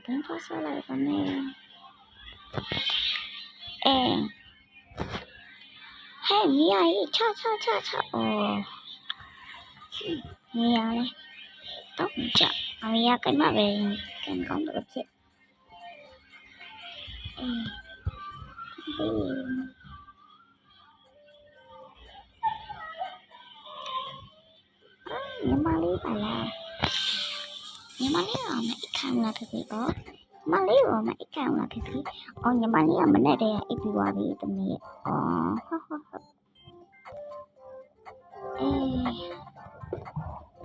Don't pass like on me. Hey, Mia, cha. Oh, Mia, tóc chậm. Mia cái mà về cần con được chết. Nhưng mà lý phải là nhưng mà lý là mày không là cái gì đó mà lý là mày không là cái gì nhưng mà lý là mình ở đây ít bị qua bị tụi mày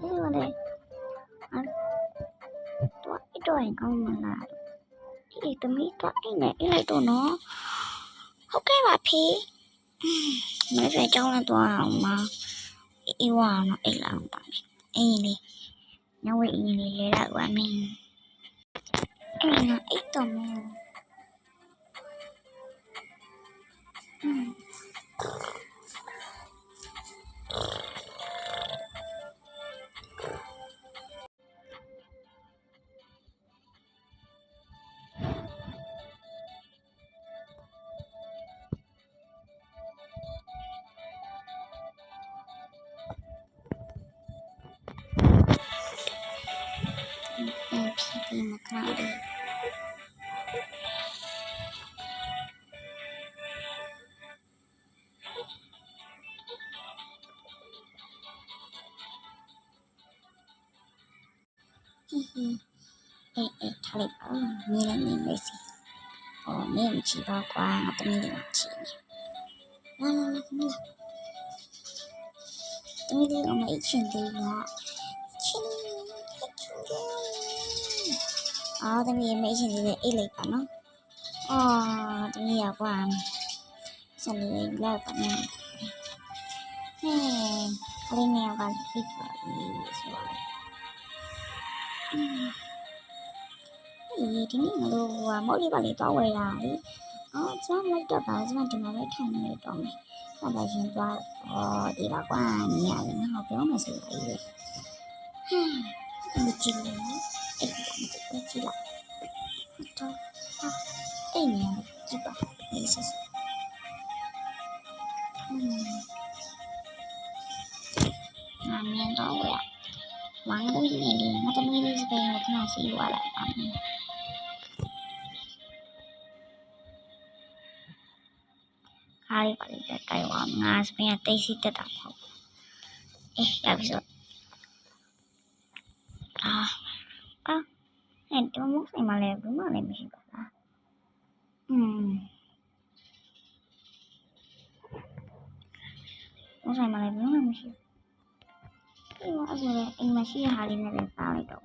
thế rồi đây tôi con mà là cái tụi mày có cái này cái này tụi nó ok bà phi mấy về trong là tụi mà yêu nó ít là tụi mày đi nhau vậy thì lại của mình là ít tụi mày phi mà cái đi thay đổi như là mình đây gì mình chỉ bao qua mà tôi mình chỉ tôi đi ở mấy chuyện gì đó tôi mình mấy chuyện gì vậy ít lấy cả nó tôi mình ở qua sao lại lại cả nó kali neo kali tiba thì ní mà đồ mỗi đi vào để tao về à đi chứ mấy đợt bảo chứ mà chúng nó lấy thành này đó này và đại diện tòa thì là qua nhà thì nó học béo mà xử lý đi mình chỉ là em làm cái chỉ là cho em nhà chỉ bảo nghĩ sao miền đó vậy à quán cái gì này nó tao mới đi về một cái nào xí qua lại quán hai bạn đã cài quán ngà sebenarnya tây xí tetap học ya bisa itu mau saya malah belum malah masih kalah mau saya malah belum masih ini masih hari ini ada tahu itu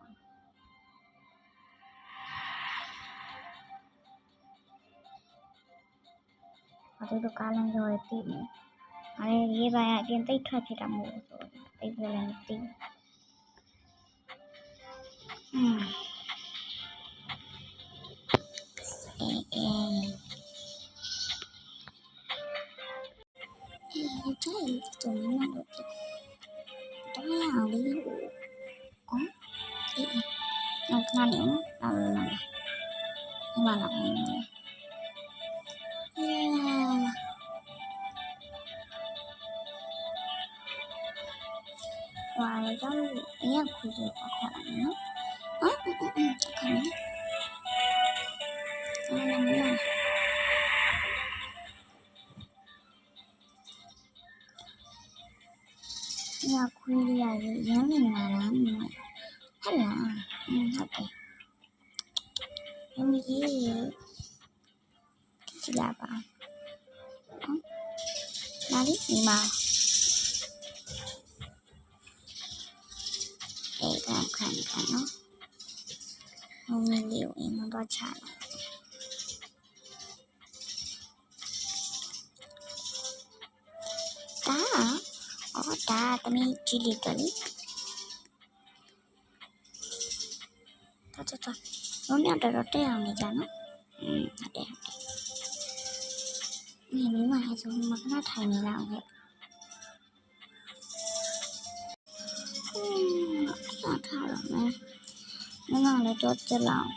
waktu itu kalian jual tim ada dia banyak dia tak ikhlas tidak mau tak boleh tim Trời tụi nó được đó là đi nó nếu là nhưng mà và cháu ý làคุยđược có khoảng nó còn nó nhàคุยใหญ่เยอะเลยนะฮัลโหลโอเคยังมีที่จะบ้าง လေးဒီမှာခံနော်ဟိုမီလေးကိုအင်းတော့ချဒါသမီးကြည့်လိုက်တယ်လေတော်လုံးရတော့တက်အောင်နေကြနော်ဟုတ်တယ်ဒီမိမဟဲ့ဆိုမကနာထိုင်နေလောက်ခဲ့ထားတော့မယ်ငါလည်းတော့တက်လောက်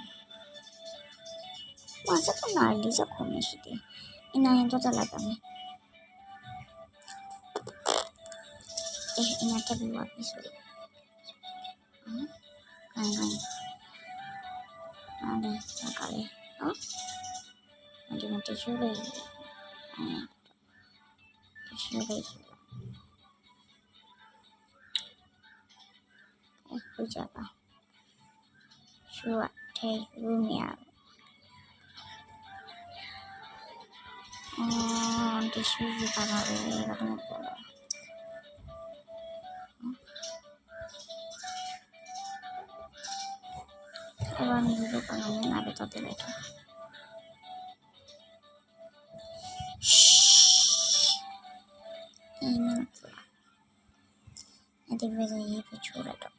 မစကနာလေးစခုမရှိသေးအင်းရင်တော့တက်လိုက်ပါမယ်အင်းတက်ပြီးပါပြီဆိုတော့အဲ့ဒါစကားလေးနော်ဒီမှာတချို့လေးဟုတ်ကြပါရှူရထဲရူမီယာဒီရှူကြီးပါတော့လေကတော့ပေါ်လာအဲ့ဘာမျိုးတော့ပါနေနာတော့တက်လိုက်တော့ဒီဝေးရေးပြချိုးလိုက်တော့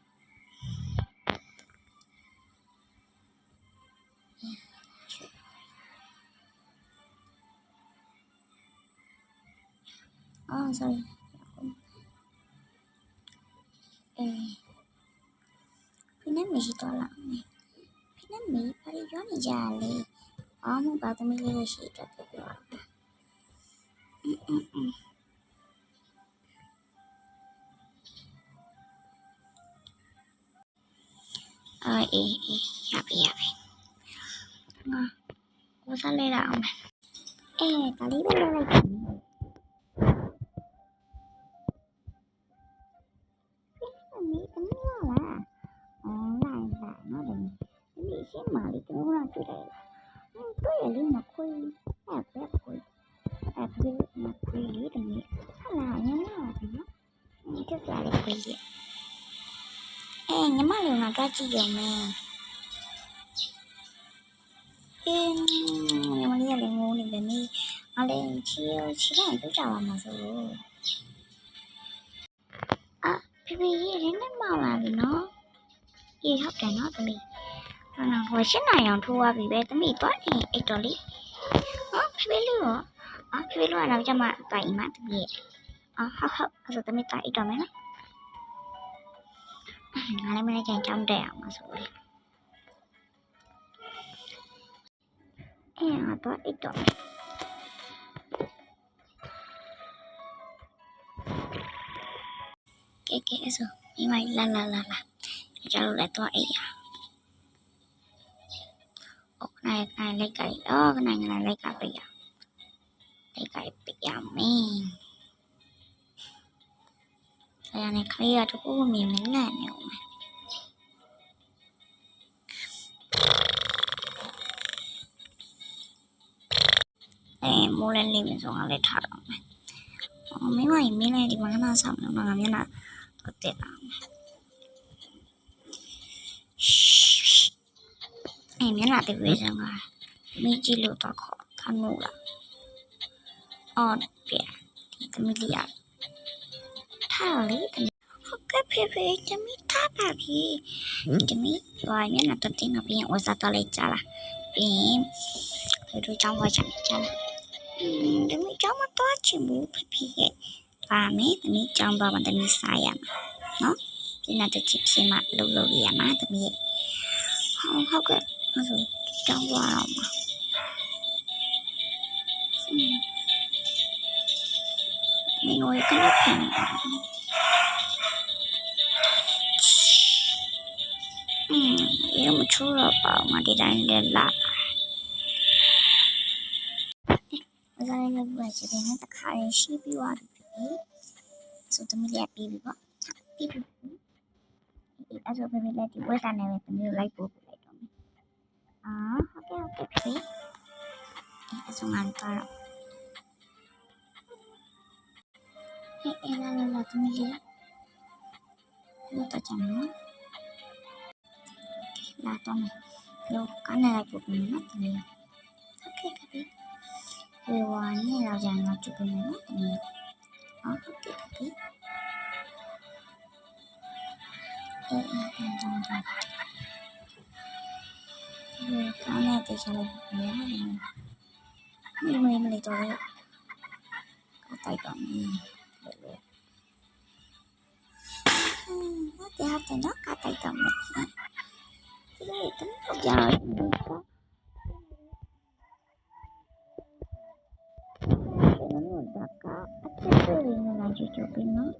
sorry ဖိနေမရှိတော့လားဖိနေမီပါရီကြောနေကြလေမပါသမီးလေးရှိတော့ပြောအေးရပြီငါကိုစားလိုက်အောင်ဒါလေးပဲလုပ်လိုက်တယ်မီသမီးလာလာနော်ဒီရှင်းမာလေးတော့တွေ့တယ်တွေ့ရလေးမခွေးအဲ့မခွေးလေးတမီးဟာလာညလာပြီနော်တက်လာလေးခွေးလေးညီမလေးကကြည့်ရုံနဲ့ညီမလေးကလည်းငိုနေတယ်နီးငါလည်းချီလိုက်ပြကြပါမှာဆိုဖေရေရင်းနဲ့မောင်လာပြီနော်ဟုတ်တယ်နော်သမီးဟိုရှင်းနိုင်အောင်ထိုးသွားပြီပဲသမီးတော့အိတ်တော်လေးဖေလေးရောဖေလေးကတော့ကျမတိုင်မှသမီးဟုတ်အဲ့ဆိုသမီးတိုင်အိတ်တော်မယ်နော်ငါလည်းမနေ့ကကြောင်းတက်အောင်မဆိုလေငါတော့အိတ်တော်ကဲအဲ့ဆိုမိမလာကျလို့လည်းတော့အိတ်ရနိုင်လိုက်ကြနိုင်လိုက်ကပြရလိုက်ကြပြရမင်းဆရာနဲ့ခလေးကတကူမြင်မနဲ့နေဦးမယ်မိုးလည်းလိမ့်မယ်ဆိုငါလည်းထားတော့မယ်မင်းမကြီးမင်းလည်းဒီမှာငါဆောင်နေမှာငါမျက်နှာတော့တက်လာမျက်နှာတက်ပြီးစမ်းပါမင်းကြည့်လို့တော့ခေါ်ခဏလို့လားပြဒီသမီးလေးရထားလေဟုတ်ကဲ့ဖေတမီးထားပါပြီတမီးဘာမျက်နှာတက်တင်ပြီးဝစားတော့လိုက်ကြလားပြီးဖေတို့ကြောင်းဝချင်ကြလားတမီးကြောင်းမတော့ချင်ဘူးဖေရဲ့ဒါမင်းတမီးကြောင်းတော့မတမီးစားရမှာနော်ဒီနေ့တချစ်ချင်းမလုပ်ရမှာတမီးဟုတ်ကဲ့အဲ့ဆိုကြောင်းသွားတော့မှာမင်းတို့ကတော့ပြန်ရမချိုးတော့ပါမဒီတိုင်းလည်းလာဝစားလေးလုပ်ရချင်တယ်တခါရင်ရှိပြီးသွားပြီဆိုသမီးလေးပြီးပြီပေါ့ပြီးပြီအဲ့ဆိုသမီးလေးဒီဝက်စာနဲ့ပဲသမီးလိုက်ပို့လိုက်တော့မယ်ဟုတ်ကဲ့ပြီအဲ့ဆိုငါကတော့ လာသမီးလေးလို့တော့ကြမ်းနော်လာတော့မယ်လို့ကနေလိုက်ပို့ပြီးနော်သမီးဟုတ်ကဲ့ပြီဒီဝါနဲ့တော့ကြမ်းတော့ကြည့်ပြီးနော်သမီးဟုတ်ကဲ့ပြီဒီကနေတေချာလိုက်ပြီးနော်မလေးတော့တိုက်တော့မင်းဟုတ်နော်ကတိုက်တော့မင်းဒီတော့ကြာတော့ဒါကအစ်စ်တွေနဲ့လာကြည့်ကြပြီနော်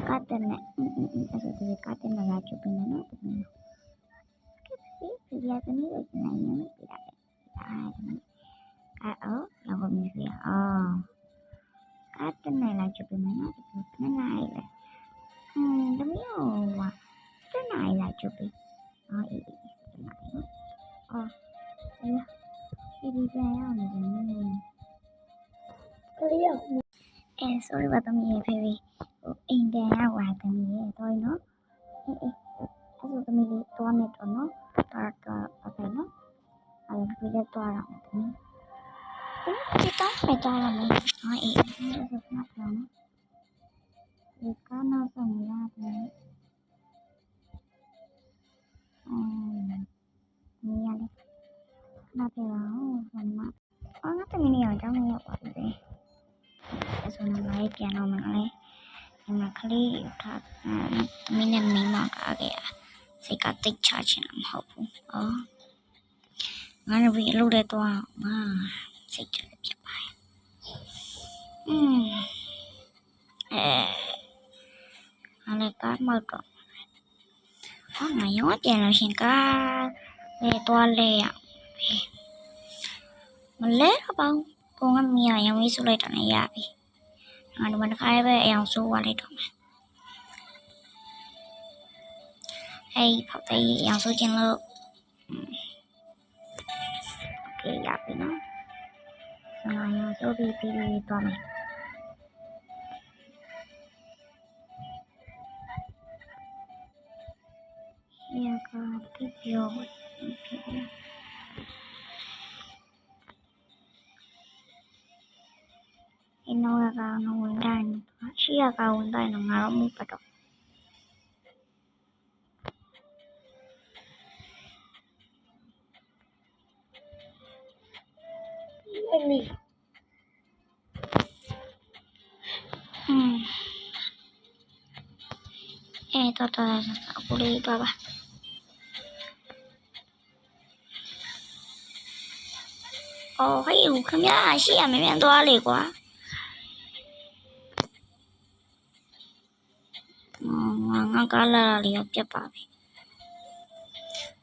ကတဲ့နဲ့အဲ့ဒါဒီကတဲ့နဲ့လာကြည့်ပြီနော်ဒီရတဲ့နေ့ကိုနိုင်နေပြီလားအော်တော့မီးရကတဲ့နဲ့လာကြည့်ပြီနော်နည်းနိုင်လေတမီးဟိုတဲ့နိုင်လာကြည့်ပြီအေးအော်ဒီပြန်ရောက်နေတယ်ကလေးရောက်sorry ပါသမီးဖေဖေအိမ်ပြန်ရောက်ပါသမီးရဲ့တော်နော်အဲ့ဒါသမီးလေးတော့နေတော့နော်တော့okayနော်အဲ့ဒါပြီးတော့တော့သမီးဒီတော့ပဲတော့မယ်အေးအဲ့ဒါကနော်ဒီကနောက်ဆုံးရတယ်မီးရလေနားပြောင်းဆမ်းမအော်ငါသမီးနေအောင်ကြောင်းနေရောက်ပါပြီအဲ့ဆိုတော့လည်းပြန်တော့မယ်လေဒီမှာကလေးထားမင်းနဲ့မင်းမကားခဲ့စိတ်ကတိတ်ချချင်တာမဟုတ်ဘူးအော်ငါတို့ပြီးအလုပ်တွေတော့ငါစိတ်ကြလည်းဖြစ်ပါရဲ့အဲ့လည်းကားမောက်တော့ဟာငါရောပြန်လို့ရှင်ကားပဲတော့လဲရမလဲတော့ပေါ့ကိုကမီးရရောင်းရေးဆုလိုက်တာနဲ့ရပြီငါတို့မတစ်ခါပဲအယောင်ဆိုးသွားလိုက်တော့မယ်ဟေးဖောက်သေးအယောင်ဆိုးခြင်းလို့โอเคရပြီနော်ဆန္ဒအယောင်ဆိုးပြီးသွားမယ်ရကတိပြောအင်းတော့ကတော့ဝင်တိုင်းရှိရကဝင်တိုင်းတော့ငါတော့မပတ်တော့အဲ့မီတော့အခုလေးပါအော်ဟေးခင်ဗျာရှိရမြန်သွားလေကွာငါကားလာလေးရောက်ပြတ်ပါပြီ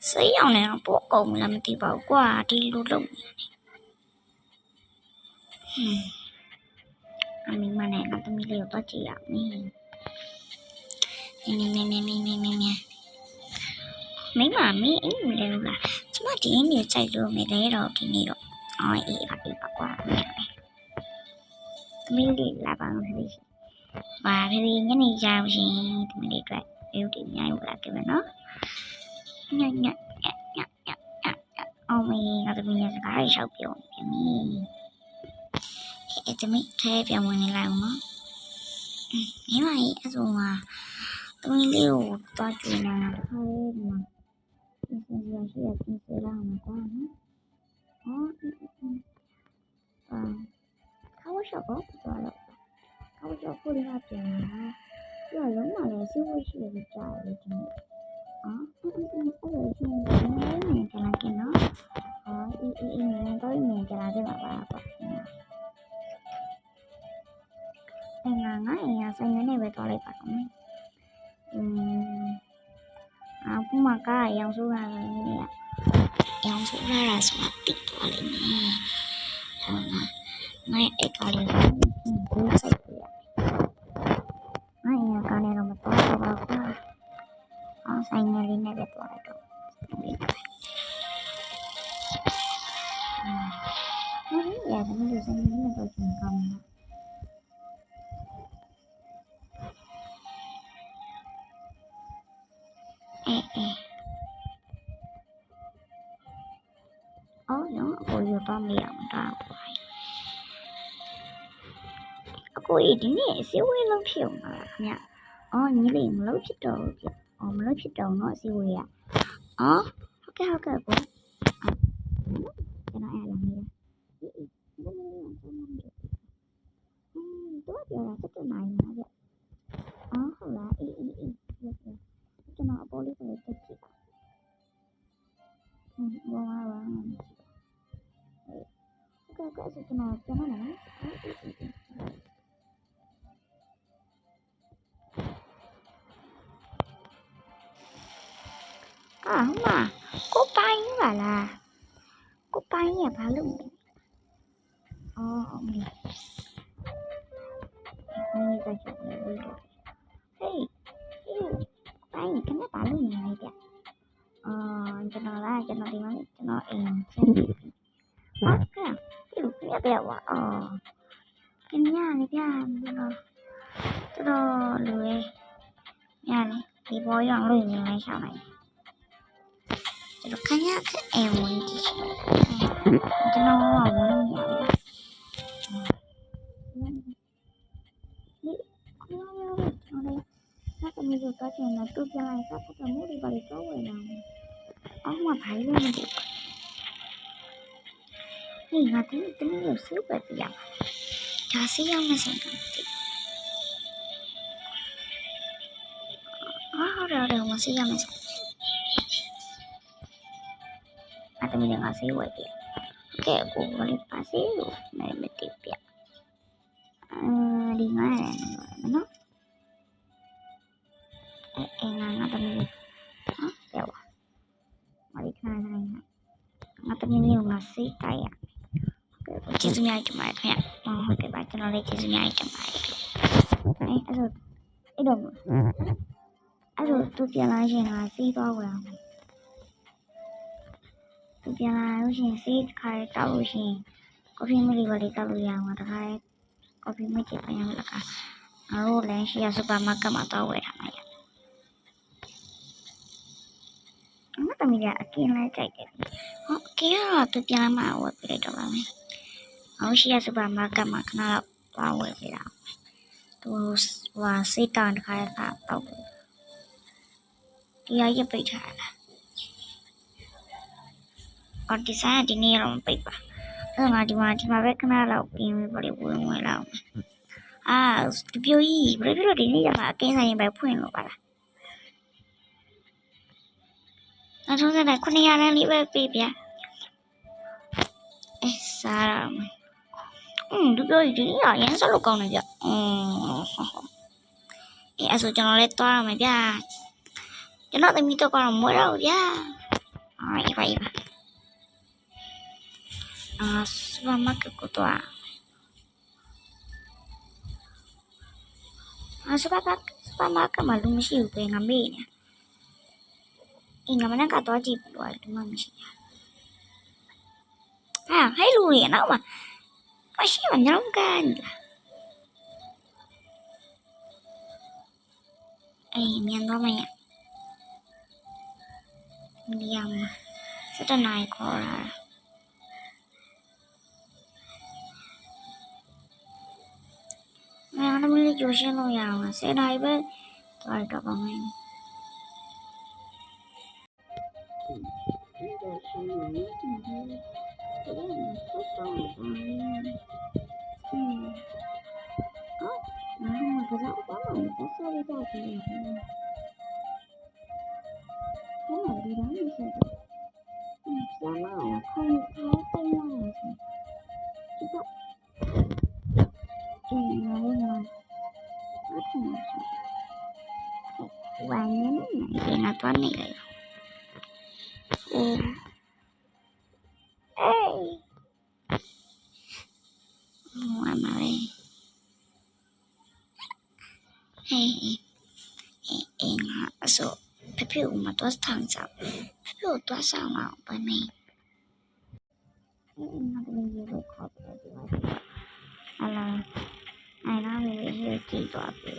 စိတ်ရောက်နေတော့ပို့ကုန်လားမသိပါဘူးကွာဒီလိုလုပ်နေအမေမနဲ့ငါသမီးလေးကိုတော့ကြည့်ရမယ်မင်းမင်းအိမ်မလဲလို့လားကျမဒီအိမ်ကြီးကြိုက်လို့မလဲတော့ဒီနေ့တော့အေးပါကွာသမီးလေးလာပါမယ်ဖေပါဖေညနေကြအောင်ရှင်သမီးလေးအတွက်ရုပ်တည်အများကြီးလာခဲ့မယ်နော်ညအော်မင်းငါသမီးရဲ့စကားရှောက်ပြောနေပြီအဲ့သမီးထဲပြန်ဝင်နေလိုက်အောင်နော်မိမကြီးအဆိုမှာသမီးလေးကိုသွားကြည့်နေတာခါလေးဒီမှာရှိရပြင်ဆင်လာမှာကွာနော်ခါဝရှော့တော့သွားတော့ခါဝရှော့ကိုလည်းပြန်လာပြောလုံးမလဲစီးဝရှိရကြတယ်ဒီနေ့အဲ့ဒါရှင်နေကြလာကနော်အေးနေတော့နေကြလာတယ်ပါကွာငါအိမ်ကဆိုင်နေပဲသွားလိုက်ပါတော့အခုမှကားရောင်ဆိုးလာတယ်ရောင်ဆိုးလာတာဆိုတာတိတ်သွားလိမ့်မယ်ငါအဲ့ကားလေးကိုစိုက်ပြရငါအိမ်ကကားနဲ့တော့မသွားတော့ပါဘူးဆိုင်ငယ်လေးနဲ့ပဲသွားလိုက်တော့ရတယ်မလို့ဆိုင်ငယ်လေးနဲ့တော့ကျန်ကောင်းတယ် တော့မေးအောင်တော့အကိုကြီးဒီနေ့အစည်းအဝေးလုပ်ဖြစ်အောင်ပါခင်ဗျအော်ညီလေးမလုပ်ဖြစ်တော့ဘူးပြအော်မလုပ်ဖြစ်တော့တော့အစည်းအဝေးရအော်ဟုတ်ကဲ့ကိုကျွန်တော်အဲ့လာမေးတော့ပြောတာစက်နိုင်မှာဗျအော်ဟုတ်လားအေးကျွန်တော်အပေါ်လေးကိုတက်ကြည့်ပါဘောပါကဲကျွန်တော်ပြန်လာနော်ဟုတ်မှာကိုပိုင်းပါလားကိုပိုင်းရဘာလို့အော်ဟုတ်ပြီဒီကကျနေပြီဟေးပိုင်းခဏပါလို့နေလိုက်ကြကျွန်တော်ဒီမှာကျွန်တော်အိမ်ဆက်ပြီးဟုတ်ကဲ့ဒီလိုပြပြပါကျင်းရလေပြကျွန်တော်လူရရလေဒီဘောရောင်လို့မြင်လိုက်ချောင်းလိုက်ကျွန်တော်ခဏအိမ်ဝင်ကြည့်ကျွန်တော်ဝင်ရဒီကျွန်တော်လည်း那个没有多钱了，都将来他不怎么的把你找回来。我排了那个，你看真有手不一样，他是样的性格的。好的，我是样的性格。他们两个是我的，给我的把谁路没得别。另外呢？ငါသမီးပြောပါမလေးခဏငါသမီးကိုငါစိတ်တိုက်ရကျေးဇူးများတင်ပါတယ်ခင်ဗျဟုတ်ကဲ့ပါကျွန်တော်လည်းကျေးဇူးများတင်ပါတယ်အဲ့တော့သူပြန်လာရင်ငါစီးသွားဝင်အောင်သူပြန်လာလို့ရှိရင်စီးခါရတောက်လို့ရှိရင်ကော်ဖီမလေးပါလေးတောက်လို့ရအောင်တခါကော်ဖီမချစ်ပြန်ရမှာကငါတို့လည်းရှိရစူပါမားကတ်မှာတောက်ဝယ်ထားမှာငါသမီးကအကင်းလိုက်ကြိုက်တယ်ဟုတ်အကင်းကတော့သူပြန်လာမှဝယ်ပြလိုက်တော့ပါမယ်အောင်ရှိရစူပါမားကတ်မှာခဏတော့သွားဝယ်ပြတာသူစိတ်တောင်းတခါတော့ဒီရရပိတ်ထားတာအော်ဒီဆိုင်ဒီနေ့တော့ပိတ်ပါအဲ့ငါဒီမှာပဲခဏတော့ပြင်ပြီးပါလေဝင်လာဒီပြိုကြီးဘယ်လိုဒီနေ့ကျမှအကင်းဆိုင်ရင်ပဲဖွင့်လို့ပါလားနောက်ဆုံးက900ရန်းလေးပဲပေးပြစားရမယ်ဒီပြောဒီနေ့ရမ်းစလို့ကောင်းနေကြအဲ့ဆိုကျွန်တော်လည်းသွားရမယ်ဗျာကျွန်တော်သမီးတော့ကတော့မွေးတော့ဗျာအေးပါစူပါမားကတ်ကိုတော့စူပါမားကတ်မှာလူမရှိဘူးပဲငါမေ့နေငါမနက်ကတော့ကြည့်ပြီးတော့ဒီမှာမရှိဟဲ့လူရနော်မရှိမညောင်းကန်မြန်တော့မရဒီရမှာစတဲ့နိုင်ခေါ်တာငါတို့လည်းကြိုရှင်းလို့ရအောင်10နိုင်ပဲသွားတော့ပါမယ်วันนี้ไม่นะตอนนี้เลยวันมาเลยဆိုဖေဖေကမတော့ထောင်ကြဖေဖေတော့ဆောင်အောင်ပဲမေးငါတို့ရေလို့ခေါ်တယ်ဒီမှာအလားအဲ့ဒါလေးရေကြည့်တော့ပြီ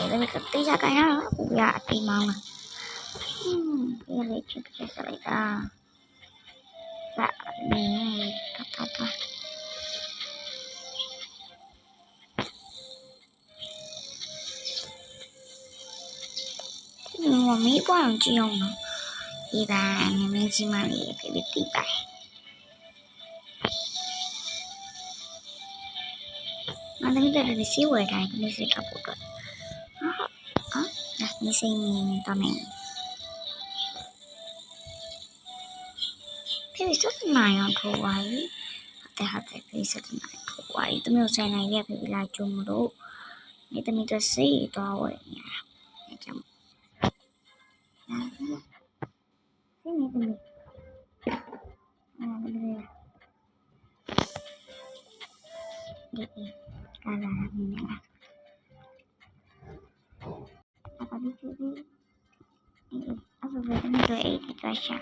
ဒါကတေးကြခိုင်းတာဘူရအတီးမောင်းလားဒီလေးချစ်လိုက်တာ我没光这样呢，一般明明起码也可以对白。那咱们在这里洗我干，你是差不多。啊，那你是你到没？ဖေဖေစစနာရောင်ထိုးသွားပြီဟုတ်တယ်ဖေဖေစစနာထိုးသွားပြီတမျိုးဆိုင်နိုင်လေးဖေဖေလာကြုံလို့နေတမီတော့စိတ်သွားဝယ်နေရတာအဲကြောင့်စိတ်နေတမီဒီကာလာနေလားအဘိဖေဖေအဲ့ဒါပဲတမီတော့အဲ့ဒီသွားရှာ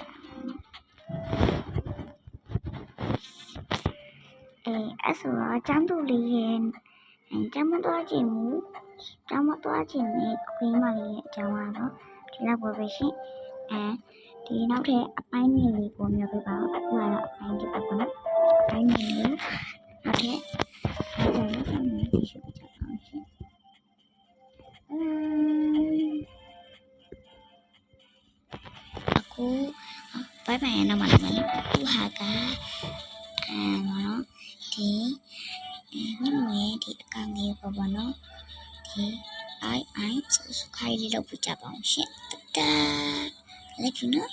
အဲ့ဆိုတော့ចောင်းတူလေးရဲ့ចောင်းမသွားခြင်းမူចောင်းမသွားခြင်းနဲ့ခွေးမလေးရဲ့အကြောင်းကတော့ဒီလောက်ပဲရှင်ဒီနောက်ထပ်အပိုင်းလေးလေးပေါ်မျိုးပြပါတော့အခုကတော့အပိုင်းတစ်ပတ်ပေါ့နော်အပိုင်းလေးလေးနောက်ထပ်အဲ့ဒါလည်းဆက်နေကြည့်ကြအောင်ရှင်အခုဘိုင်ဘိုင်နောက်မှာလည်းအခုဟာကနော်ဒီညမရဲ့ဒီအကောင်လေးပေါ့နော်ဒီအိုင်ဆိုခိုင်းလေးတော့ပြကြပါအောင်ရှင်တတာလက်ကျနော်